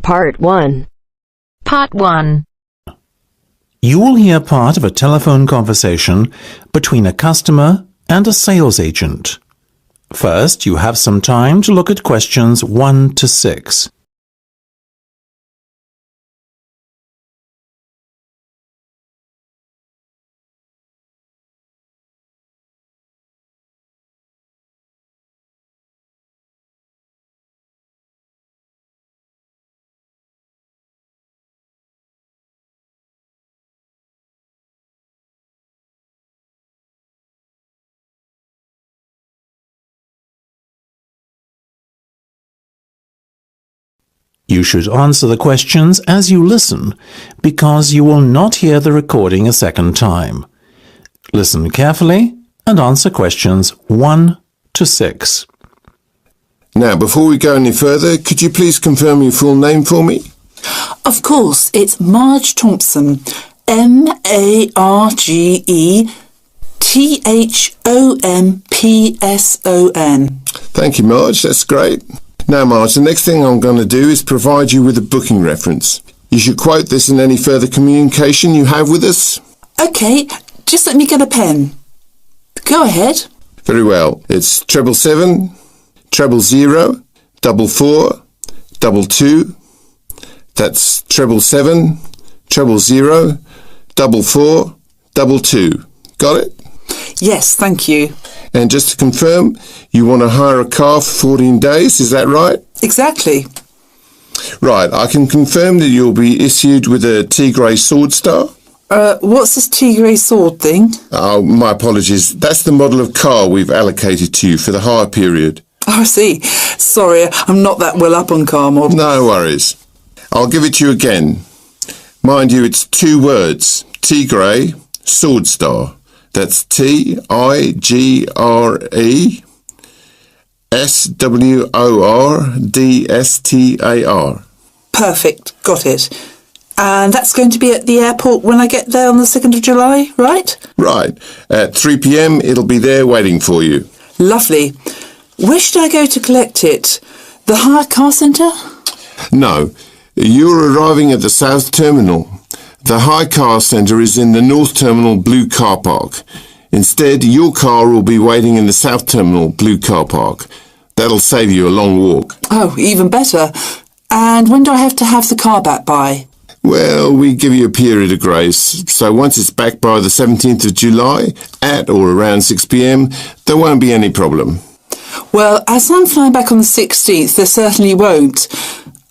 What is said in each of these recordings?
Part 1. Part 1. You will hear part of a telephone conversation between a customer and a sales agent. First, you have some time to look at questions 1 to 6. You should answer the questions as you listen, because you will not hear the recording a second time. Listen carefully and answer questions 1 to 6. Now, before we go any further, could you please confirm your full name for me? Of course, it's Marge Thompson. MargeThompson. Thank you, Marge. That's great. Now, Marge, the next thing I'm going to do is provide you with a booking reference. You should quote this in any further communication you have with us. OK, just let me get a pen. Go ahead. Very well. It's 777 000 44 22. That's 777 000 44 22. Got it? Yes, thank you. And just to confirm, you want to hire a car for 14 days, is that right? Exactly. Right, I can confirm that you'll be issued with a Tigray Sword Star. What's this Tigray sword thing? Oh, my apologies. That's the model of car we've allocated to you for the hire period. Oh, I see. Sorry, I'm not that well up on car models. No worries. I'll give it to you again. Mind you, it's 2 words. Tigray Sword Star. That's TIGRESWORDSTAR. Perfect, got it. And that's going to be at the airport when I get there on the 2nd of July, right? Right. At 3 p.m, it'll be there waiting for you. Lovely. Where should I go to collect it? The hire car centre? No, you're arriving at the South Terminal. The hire car centre is in the North Terminal Blue Car Park. Instead, your car will be waiting in the South Terminal Blue Car Park. That'll save you a long walk. Oh, even better. And when do I have to have the car back by? Well, we give you a period of grace. So once it's back by the 17th of July, at or around 6 p.m, there won't be any problem. Well, as I'm flying back on the 16th, there certainly won't.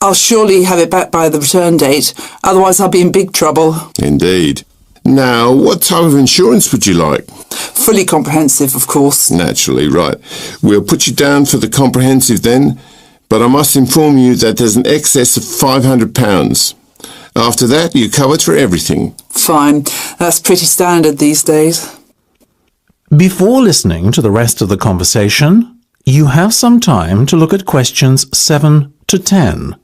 I'll surely have it back by the return date, otherwise I'll be in big trouble. Indeed. Now, what type of insurance would you like? Fully comprehensive, of course. Naturally, right. We'll put you down for the comprehensive then, but I must inform you that there's an excess of £500. After that, you're covered for everything. Fine. That's pretty standard these days. Before listening to the rest of the conversation, you have some time to look at questions 7 to 10.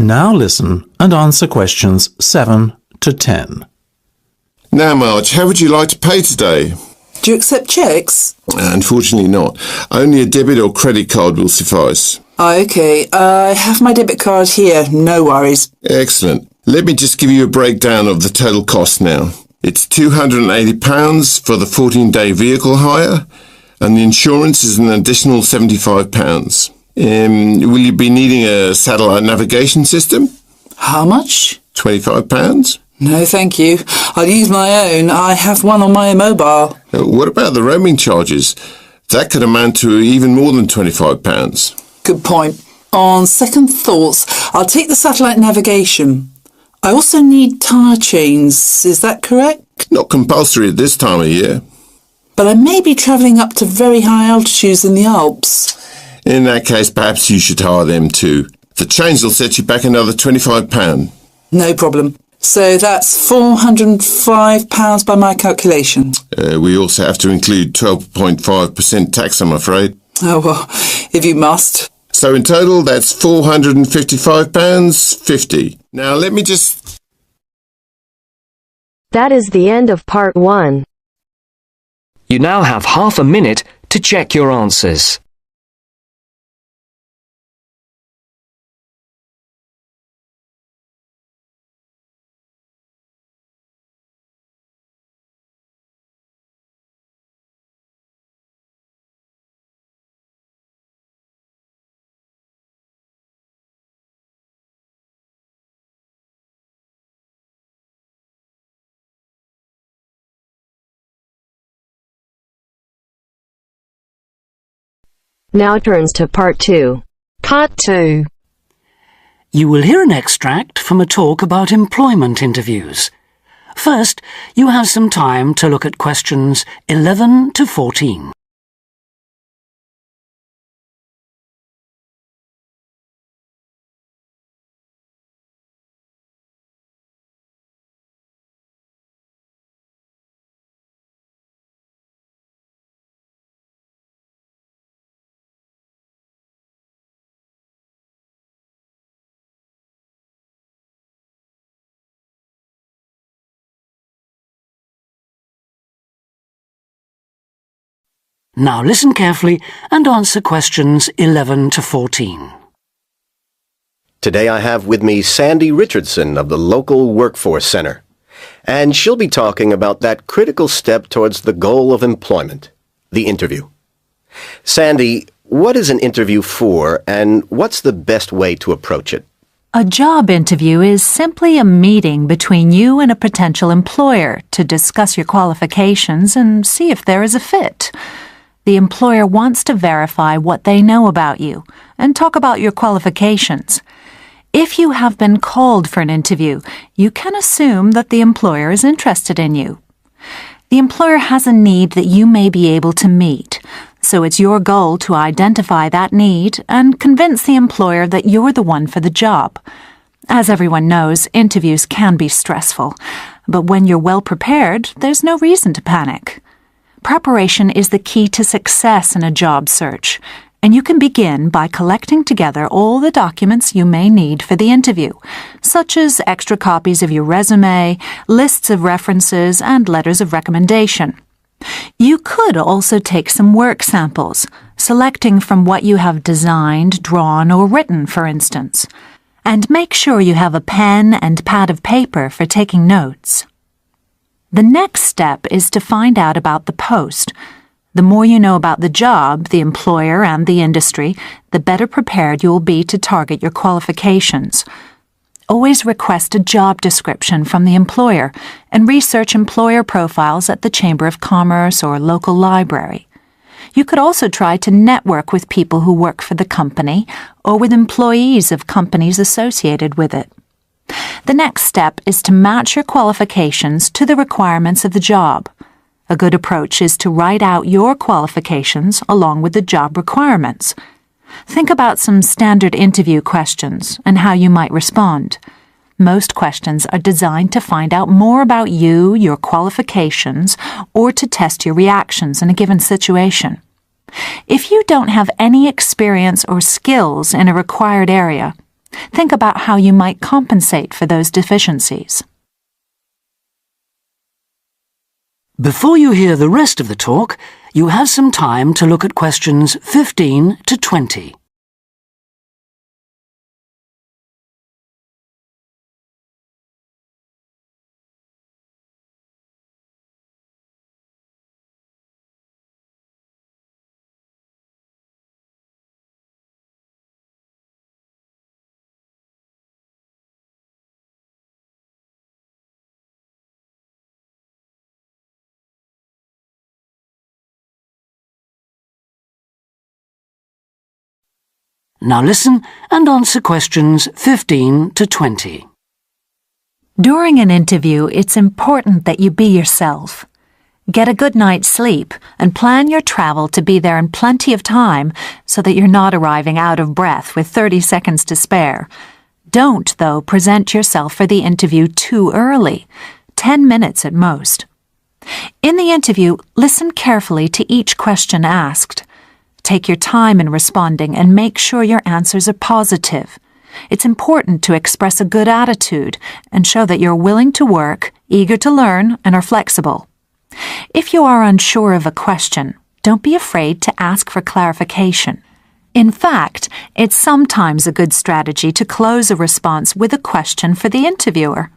Now listen and answer questions 7 to 10. Now, Marge, how would you like to pay today? Do you accept cheques? Unfortunately not. Only a debit or credit card will suffice. OK. I have my debit card here. No worries. Excellent. Let me just give you a breakdown of the total cost now. It's £280 for the 14-day vehicle hire, and the insurance is an additional £75. Will you be needing a satellite navigation system? How much? £25. No, thank you. I'll use my own. I have one on my mobile. What about the roaming charges? That could amount to even more than £25. Good point. On second thoughts, I'll take the satellite navigation. I also need tyre chains. Is that correct? Not compulsory at this time of year. But I may be travelling up to very high altitudes in the Alps. In that case, perhaps you should hire them too. The change will set you back another £25. No problem. So that's £405 by my calculation. We also have to include 12.5% tax, I'm afraid. Oh, well, if you must. So in total, that's £455.50. Now let me just... That is the end of part 1. You now have half a minute to check your answers. Now turns to part 2. Part 2. You will hear an extract from a talk about employment interviews. First, you have some time to look at questions 11 to 14. Now listen carefully and answer questions 11 to 14. Today I have with me Sandy Richardson of the local Workforce Center, and she'll be talking about that critical step towards the goal of employment, the interview. Sandy, what is an interview for, and what's the best way to approach it? A job interview is simply a meeting between you and a potential employer to discuss your qualifications and see if there is a fit. The employer wants to verify what they know about you and talk about your qualifications. If you have been called for an interview, you can assume that the employer is interested in you. The employer has a need that you may be able to meet, so it's your goal to identify that need and convince the employer that you're the one for the job. As everyone knows, interviews can be stressful, but when you're well prepared, there's no reason to panic. Preparation is the key to success in a job search, and you can begin by collecting together all the documents you may need for the interview, such as extra copies of your resume, lists of references, and letters of recommendation. You could also take some work samples, selecting from what you have designed, drawn, or written, for instance. And make sure you have a pen and pad of paper for taking notes. The next step is to find out about the post. The more you know about the job, the employer, and the industry, the better prepared you will be to target your qualifications. Always request a job description from the employer and research employer profiles at the Chamber of Commerce or local library. You could also try to network with people who work for the company or with employees of companies associated with it. The next step is to match your qualifications to the requirements of the job. A good approach is to write out your qualifications along with the job requirements. Think about some standard interview questions and how you might respond. Most questions are designed to find out more about you, your qualifications, or to test your reactions in a given situation. If you don't have any experience or skills in a required area, think about how you might compensate for those deficiencies. Before you hear the rest of the talk, you have some time to look at questions 15 to 20. Now listen and answer questions 15 to 20. During an interview, it's important that you be yourself. Get a good night's sleep and plan your travel to be there in plenty of time so that you're not arriving out of breath with 30 seconds to spare. Don't, though, present yourself for the interview too early, 10 minutes at most. In the interview, listen carefully to each question asked. Take your time in responding and make sure your answers are positive. It's important to express a good attitude and show that you're willing to work, eager to learn, and are flexible. If you are unsure of a question, don't be afraid to ask for clarification. In fact, it's sometimes a good strategy to close a response with a question for the interviewer.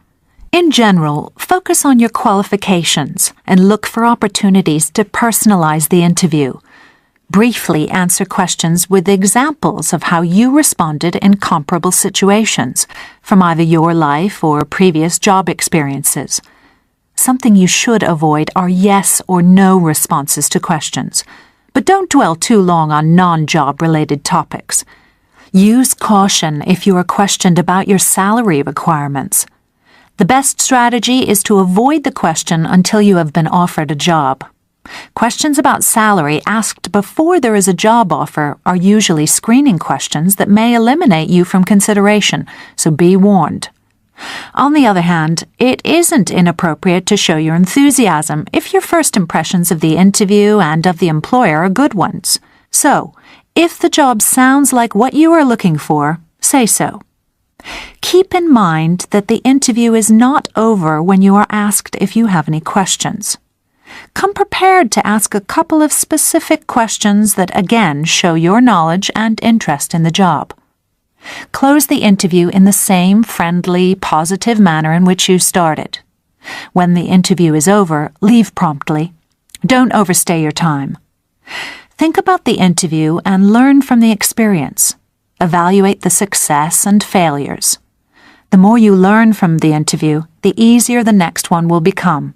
In general, focus on your qualifications and look for opportunities to personalize the interview. Briefly answer questions with examples of how you responded in comparable situations from either your life or previous job experiences. Something you should avoid are yes or no responses to questions, but don't dwell too long on non-job related topics. Use caution if you are questioned about your salary requirements. The best strategy is to avoid the question until you have been offered a job. Questions about salary asked before there is a job offer are usually screening questions that may eliminate you from consideration, so be warned. On the other hand, it isn't inappropriate to show your enthusiasm if your first impressions of the interview and of the employer are good ones. So, if the job sounds like what you are looking for, say so. Keep in mind that the interview is not over when you are asked if you have any questions. Come prepared to ask a couple of specific questions that again show your knowledge and interest in the job. Close the interview in the same friendly, positive manner in which you started. When the interview is over, leave promptly. Don't overstay your time. Think about the interview and learn from the experience. Evaluate the success and failures. The more you learn from the interview, the easier the next one will become.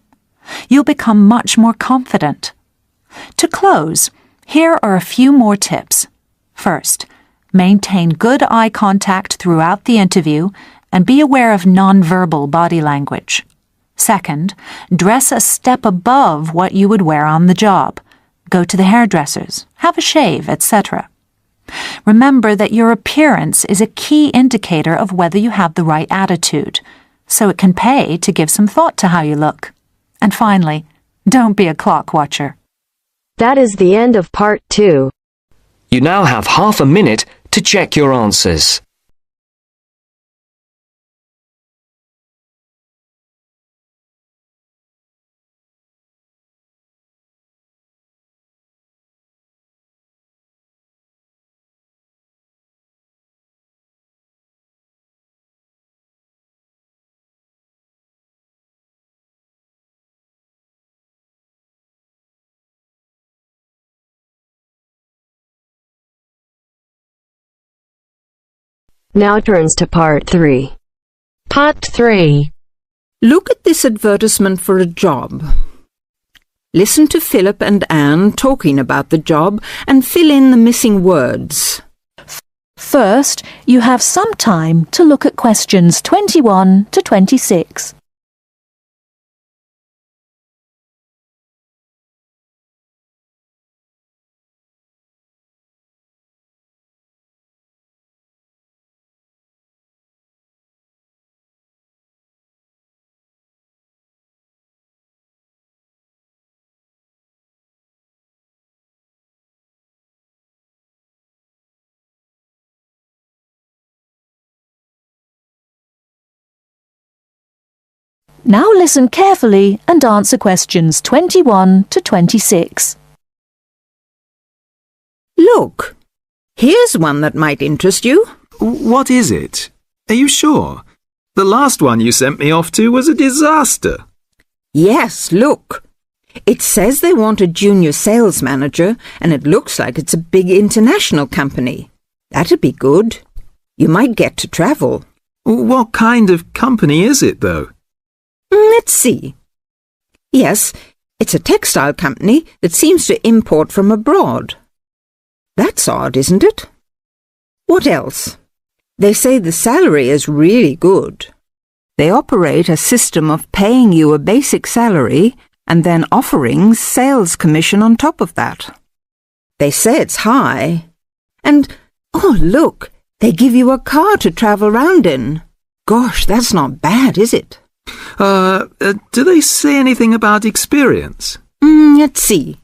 You'll become much more confident. To close, here are a few more tips. First, maintain good eye contact throughout the interview and be aware of nonverbal body language. Second, dress a step above what you would wear on the job. Go to the hairdressers, have a shave, etc. Remember that your appearance is a key indicator of whether you have the right attitude, so it can pay to give some thought to how you look. And finally, don't be a clock watcher. That is the end of part 2. You now have half a minute to check your answers. Now turns to part 3. Part 3. Look at this advertisement for a job. Listen to Philip and Anne talking about the job and fill in the missing words. First, you have some time to look at questions 21 to 26. Now listen carefully and answer questions 21 to 26. Look, here's one that might interest you. What is it? Are you sure? The last one you sent me off to was a disaster. Yes, look. It says they want a junior sales manager, and it looks like it's a big international company. That'd be good. You might get to travel. What kind of company is it, though? Let's see. Yes, it's a textile company that seems to import from abroad. That's odd, isn't it? What else? They say the salary is really good. They operate a system of paying you a basic salary and then offering sales commission on top of that. They say it's high. And, oh look, they give you a car to travel round in. Gosh, that's not bad, is it? Do they say anything about experience? Let's see.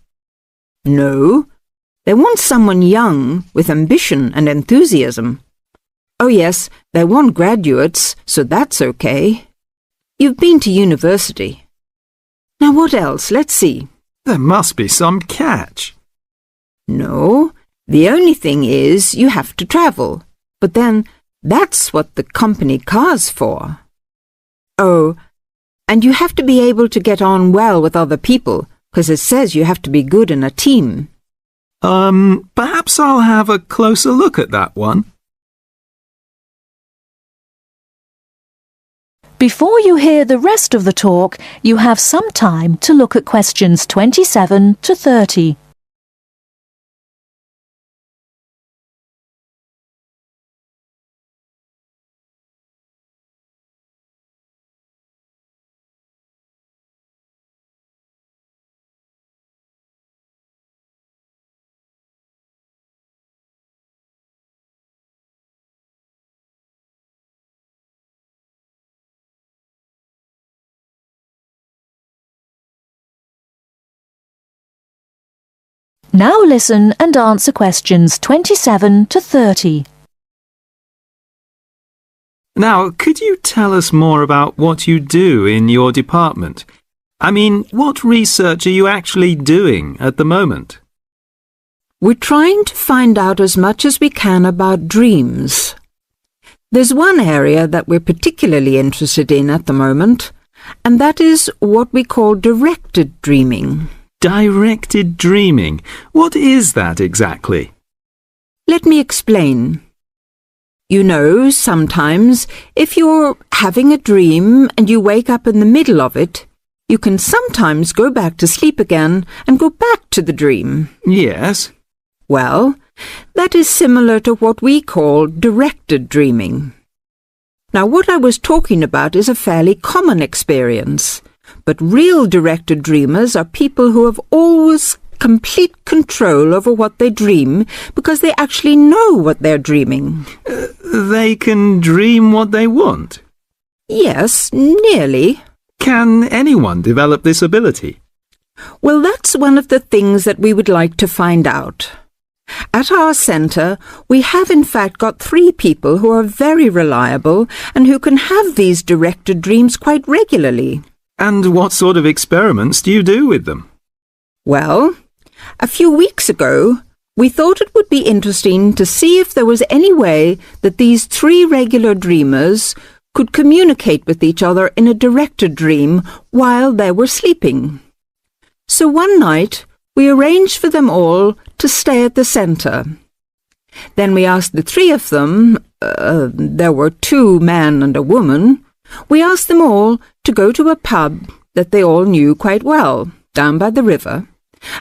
No, they want someone young with ambition and enthusiasm. Oh yes, they want graduates, so that's okay. You've been to university. Now what else? Let's see. There must be some catch. No, the only thing is you have to travel. But then that's what the company car's for. Oh, and you have to be able to get on well with other people, because it says you have to be good in a team. Perhaps I'll have a closer look at that one. Before you hear the rest of the talk, you have some time to look at questions 27 to 30. Now listen and answer questions 27 to 30. Now, could you tell us more about what you do in your department? I mean, what research are you actually doing at the moment? We're trying to find out as much as we can about dreams. There's one area that we're particularly interested in at the moment, and that is what we call directed dreaming. Directed dreaming. What is that exactly? Let me explain. You know, sometimes, if you're having a dream and you wake up in the middle of it, you can sometimes go back to sleep again and go back to the dream. Yes. Well, that is similar to what we call directed dreaming. Now, what I was talking about is a fairly common experience. But real directed dreamers are people who have always complete control over what they dream because they actually know what they're dreaming. They can dream what they want? Yes, nearly. Can anyone develop this ability? Well, that's one of the things that we would like to find out. At our centre, we have in fact got 3 people who are very reliable and who can have these directed dreams quite regularly. And what sort of experiments do you do with them? Well, a few weeks ago, we thought it would be interesting to see if there was any way that these 3 regular dreamers could communicate with each other in a directed dream while they were sleeping. So one night, we arranged for them all to stay at the centre. Then we asked the 3 of them, there were 2 men and a woman, we asked them all to go to a pub that they all knew quite well, down by the river,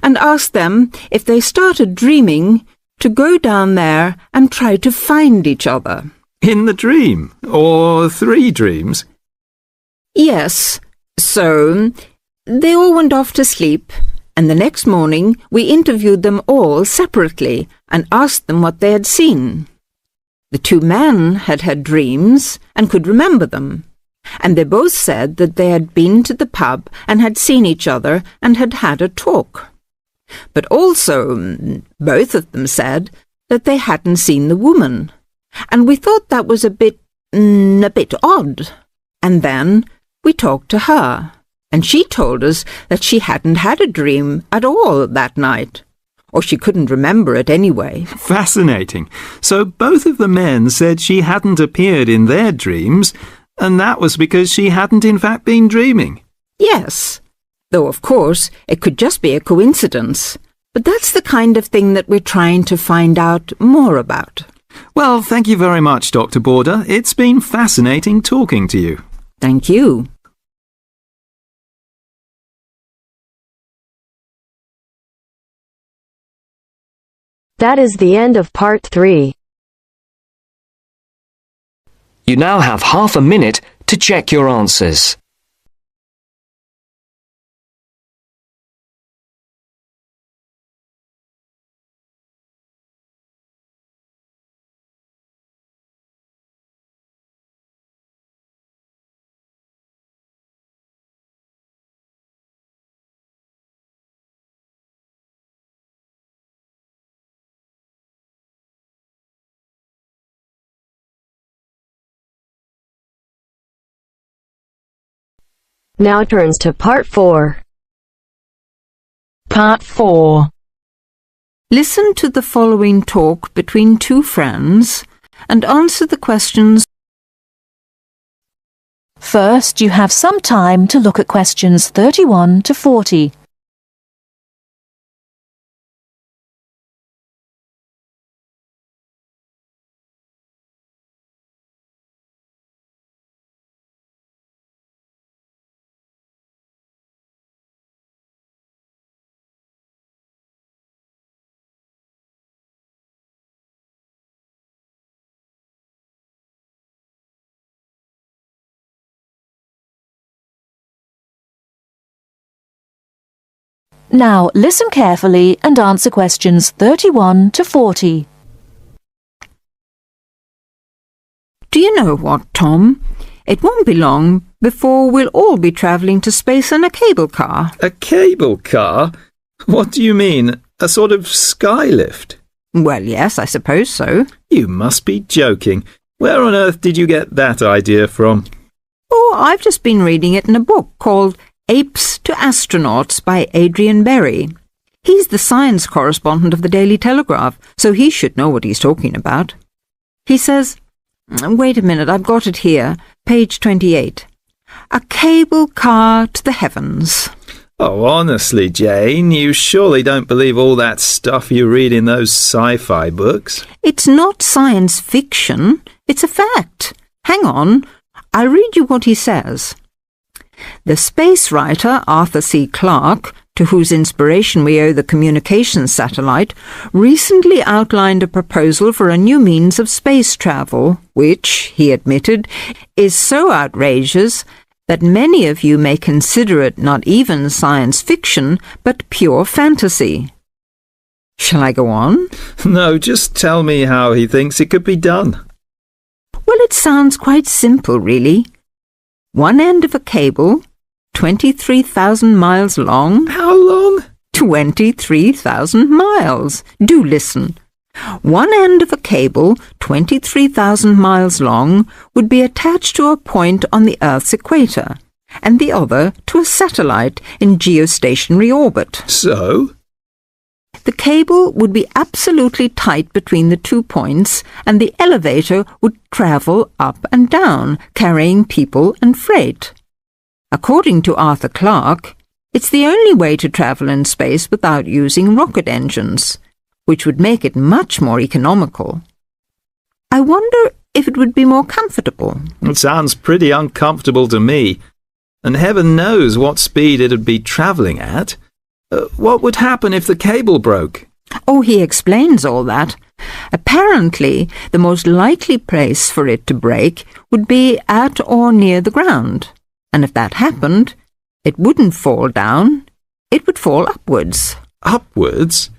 and asked them if they started dreaming to go down there and try to find each other. In the dream? Or 3 dreams? Yes. So, they all went off to sleep, and the next morning we interviewed them all separately and asked them what they had seen. The 2 men had had dreams and could remember them, and they both said that they had been to the pub and had seen each other and had had a talk. But also, both of them said that they hadn't seen the woman, and we thought that was a bit odd. And then we talked to her, and she told us that she hadn't had a dream at all that night, or she couldn't remember it anyway. Fascinating. So both of the men said she hadn't appeared in their dreams, and that was because she hadn't in fact been dreaming. Yes, though of course it could just be a coincidence. But that's the kind of thing that we're trying to find out more about. Well, thank you very much, Dr. Border. It's been fascinating talking to you. Thank you. That is the end of part 3. You now have half a minute to check your answers. Now turns to Part 4. Part 4. Listen to the following talk between two friends and answer the questions. First, you have some time to look at questions 31 to 40. Now, listen carefully and answer questions 31 to 40. Do you know what, Tom? It won't be long before we'll all be travelling to space in a cable car. A cable car? What do you mean? A sort of skylift? Well, yes, I suppose so. You must be joking. Where on earth did you get that idea from? Oh, I've just been reading it in a book called Apes to Astronauts by Adrian Berry. He's the science correspondent of the Daily Telegraph, so he should know what he's talking about. He says, wait a minute, I've got it here, page 28. A cable car to the heavens. Oh, honestly, Jane, you surely don't believe all that stuff you read in those sci-fi books? It's not science fiction, it's a fact. Hang on, I'll read you what he says. The space writer Arthur C. Clarke, to whose inspiration we owe the communications satellite, recently outlined a proposal for a new means of space travel, which, he admitted, is so outrageous that many of you may consider it not even science fiction, but pure fantasy. Shall I go on? No, just tell me how he thinks it could be done. Well, it sounds quite simple, really. One end of a cable, 23,000 miles long. How long? 23,000 miles. Do listen. One end of a cable, 23,000 miles long, would be attached to a point on the Earth's equator, and the other to a satellite in geostationary orbit. So? The cable would be absolutely tight between the 2 points, and the elevator would travel up and down, carrying people and freight. According to Arthur Clarke, it's the only way to travel in space without using rocket engines, which would make it much more economical. I wonder if it would be more comfortable. It sounds pretty uncomfortable to me, and heaven knows what speed it'd be travelling at. What would happen if the cable broke? Oh, he explains all that. Apparently, the most likely place for it to break would be at or near the ground. And if that happened, it wouldn't fall down, it would fall upwards. Upwards?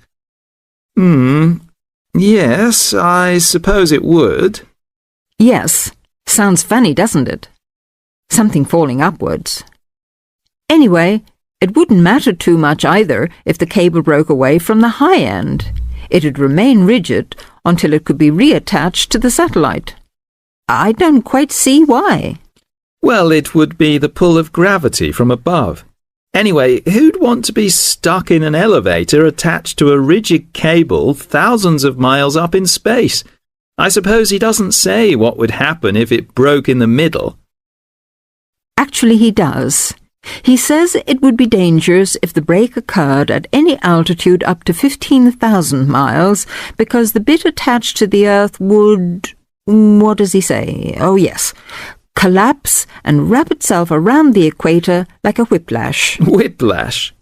Yes, I suppose it would. Yes, sounds funny, doesn't it? Something falling upwards. Anyway, it wouldn't matter too much either if the cable broke away from the high end. It'd remain rigid until it could be reattached to the satellite. I don't quite see why. Well, it would be the pull of gravity from above. Anyway, who'd want to be stuck in an elevator attached to a rigid cable thousands of miles up in space? I suppose he doesn't say what would happen if it broke in the middle. Actually, he does. He says it would be dangerous if the break occurred at any altitude up to 15,000 miles because the bit attached to the Earth would... what does he say? Oh, yes. Collapse and wrap itself around the equator like a whiplash. Whiplash?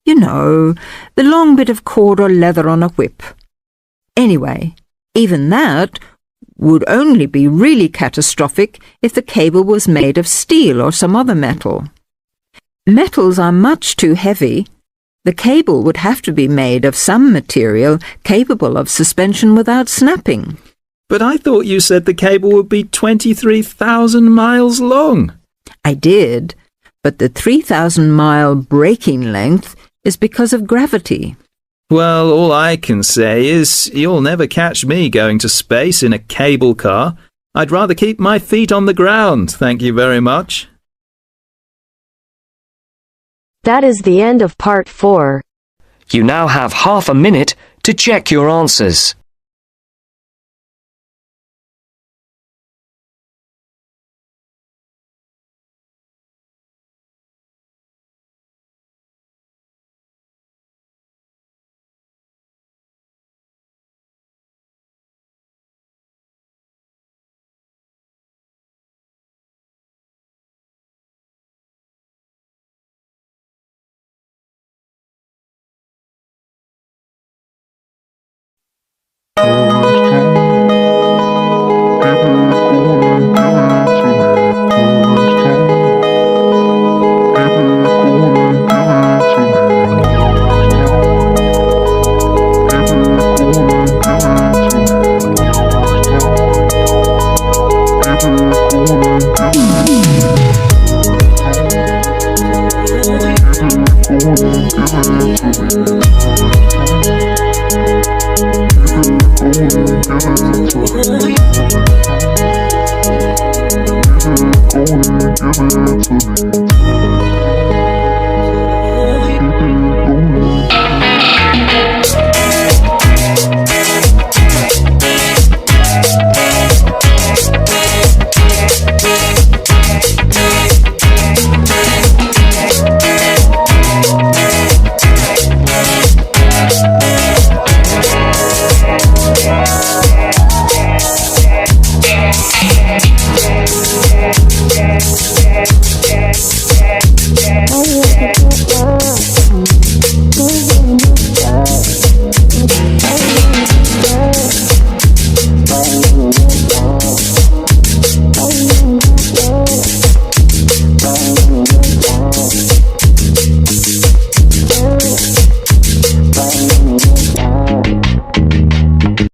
You know, the long bit of cord or leather on a whip. Anyway, even that would only be really catastrophic if the cable was made of steel or some other metal. Metals are much too heavy. The cable would have to be made of some material capable of suspension without snapping. But I thought you said the cable would be 23,000 miles long. I did, but the 3,000-mile breaking length is because of gravity. Well, all I can say is you'll never catch me going to space in a cable car. I'd rather keep my feet on the ground, thank you very much. That is the end of part 4. You now have half a minute to check your answers. Yeah.